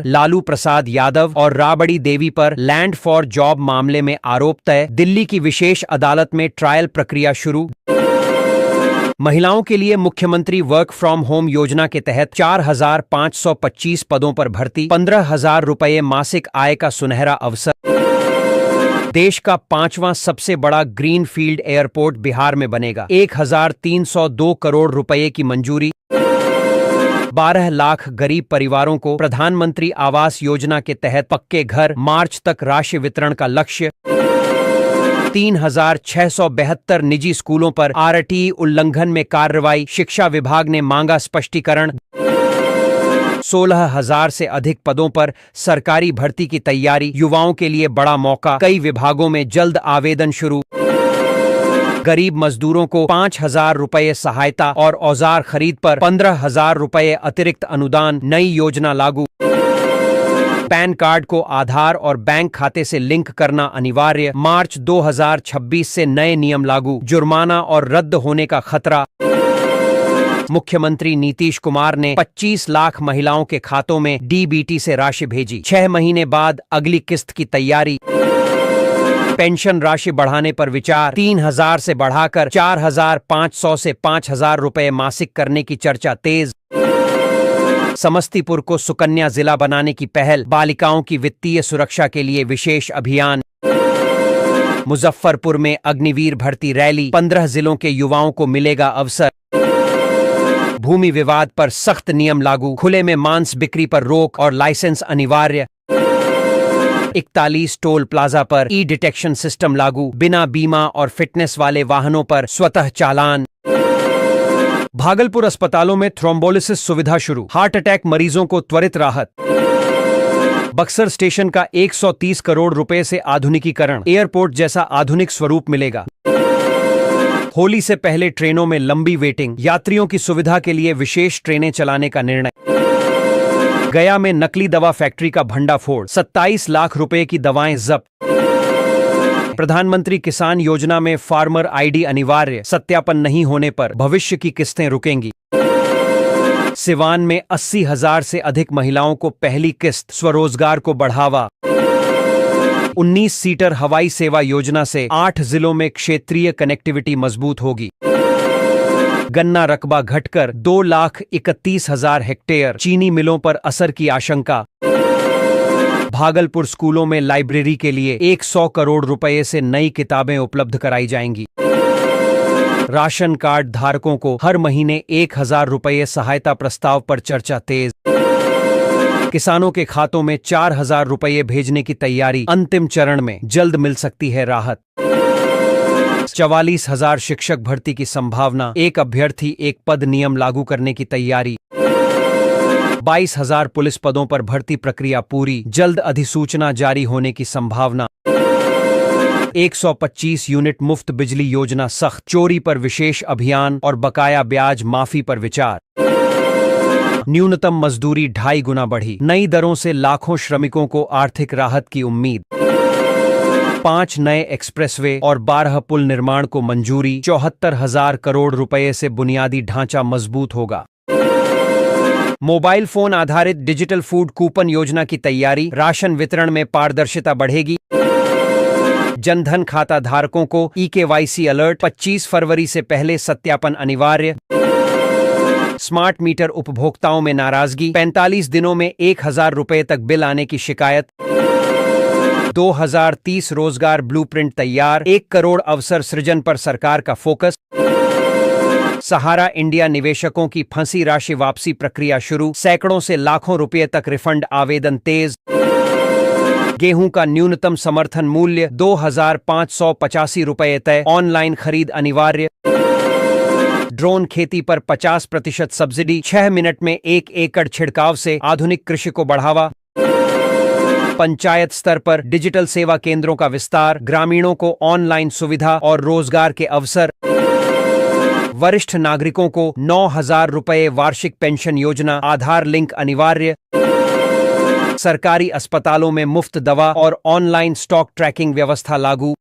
लालू प्रसाद यादव और राबड़ी देवी पर land for job मामले में आरोप तय, दिल्ली की विशेष अदालत में ट्रायल प्रक्रिया शुरू। महिलाओं के लिए मुख्यमंत्री वर्क फ्रॉम होम योजना के तहत 4,525 पदों पर भर्ती, 15,000 रुपये मासिक आय का सुनहरा अवसर। देश का 5वां सबसे बड़ा ग्रीन फील्ड एयरपोर्ट बिहार में बनेगा, 1,302 करोड़ रुपये की मंजूरी। 12 लाख गरीब परिवारों को प्रधानमंत्री आवास योजना के तहत पक्के घर, मार्च तक राशि वितरण का लक्ष्य। 3,672 निजी स्कूलों पर आरटीई उल्लंघन में कार्रवाई, शिक्षा विभाग ने मांगा स्पष्टीकरण। 16,000 से अधिक पदों पर सरकारी भर्ती की तैयारी, युवाओं के लिए बड़ा मौका, कई विभागों में जल्द आवेदन शुरू। गरीब मजदूरों को 5,000 रुपये सहायता और औजार खरीद पर 15,000 रुपये अतिरिक्त अनुदान, नई योजना लागू। पैन कार्ड को आधार और बैंक खाते से लिंक करना अनिवार्य, मार्च 2026 से नए नियम लागू, जुर्माना और रद्द होने का खतरा। मुख्यमंत्री नीतीश कुमार ने 25 लाख महिलाओं के खातों में डीबीटी से राशि भेजी, 6 महीने बाद अगली किस्त की तैयारी। पेंशन राशि बढ़ाने पर विचार, 3,000 से बढ़ाकर 4,500 से 5,000 रुपये मासिक करने की चर्चा तेज। समस्तीपुर को सुकन्या जिला बनाने की पहल, बालिकाओं की वित्तीय सुरक्षा के लिए विशेष अभियान। मुजफ्फरपुर में अग्निवीर भर्ती रैली, 15 जिलों के युवाओं को मिलेगा अवसर। भूमि विवाद पर सख्त नियम लागू, खुले में मांस बिक्री पर रोक और लाइसेंस अनिवार्य। 41 टोल प्लाजा पर ई डिटेक्शन सिस्टम लागू, बिना बीमा और फिटनेस वाले वाहनों पर स्वतः चालान। भागलपुर अस्पतालों में थ्रोम्बोलिसिस सुविधा शुरू, हार्ट अटैक मरीजों को त्वरित राहत। बक्सर स्टेशन का 130 करोड़ रुपए से आधुनिकीकरण, एयरपोर्ट जैसा आधुनिक स्वरूप मिलेगा। होली से पहले ट्रेनों में लंबी वेटिंग, यात्रियों की सुविधा के लिए विशेष ट्रेनें चलाने का निर्णय। गया में नकली दवा फैक्ट्री का भंडाफोड़, 27 लाख रुपए की दवाएं जब्त। प्रधानमंत्री किसान योजना में फार्मर आईडी अनिवार्य, सत्यापन नहीं होने पर भविष्य की किस्तें रुकेंगी। सिवान में 80,000 से अधिक महिलाओं को पहली किस्त, स्वरोजगार को बढ़ावा। 19 सीटर हवाई सेवा योजना से 8 जिलों में क्षेत्रीय कनेक्टिविटी मजबूत होगी। गन्ना रकबा घटकर 2,31,000 हेक्टेयर, चीनी मिलों पर असर की आशंका। भागलपुर स्कूलों में लाइब्रेरी के लिए 100 करोड़ रुपए से नई किताबें उपलब्ध कराई जाएंगी। राशन कार्ड धारकों को हर महीने 1,000 रुपये सहायता प्रस्ताव पर चर्चा तेज। किसानों के खातों में 4,000 रुपये भेजने की तैयारी, अंतिम चरण में, जल्द मिल सकती है राहत। 44,000 शिक्षक भर्ती की संभावना, एक अभ्यर्थी एक पद नियम लागू करने की तैयारी। 22,000 पुलिस पदों पर भर्ती प्रक्रिया पूरी, जल्द अधिसूचना जारी होने की संभावना। 125 यूनिट मुफ्त बिजली योजना सख्त, चोरी पर विशेष अभियान और बकाया ब्याज माफी पर विचार। न्यूनतम मजदूरी 2.5 गुना बढ़ी, नई दरों से लाखों श्रमिकों को आर्थिक राहत की उम्मीद। 5 नए एक्सप्रेसवे और 12 पुल निर्माण को मंजूरी, 74,000 करोड़ रुपए से बुनियादी ढांचा मजबूत होगा। मोबाइल फोन आधारित डिजिटल फूड कूपन योजना की तैयारी, राशन वितरण में पारदर्शिता बढ़ेगी। जनधन खाता धारकों को EKYC अलर्ट, 25 फरवरी से पहले सत्यापन अनिवार्य। स्मार्ट मीटर उपभोक्ताओं में नाराजगी, 45 दिनों में 1,000 रुपए तक बिल आने की शिकायत। 2030 रोजगार ब्लूप्रिंट तैयार, 1 करोड़ अवसर सृजन पर सरकार का फोकस। सहारा इंडिया निवेशकों की फंसी राशि वापसी प्रक्रिया शुरू, सैकड़ों से लाखों रुपए तक रिफंड आवेदन तेज। गेहूं का न्यूनतम समर्थन मूल्य 2,585 रुपये तय, ऑनलाइन खरीद अनिवार्य। ड्रोन खेती पर 50% सब्सिडी, 6 मिनट में 1 एकड़ छिड़काव से आधुनिक कृषि को बढ़ावा। पंचायत स्तर पर डिजिटल सेवा केंद्रों का विस्तार, ग्रामीणों को ऑनलाइन सुविधा और रोजगार के अवसर। वरिष्ठ नागरिकों को 9,000 रुपये वार्षिक पेंशन योजना, आधार लिंक अनिवार्य। सरकारी अस्पतालों में मुफ्त दवा और ऑनलाइन स्टॉक ट्रैकिंग व्यवस्था लागू।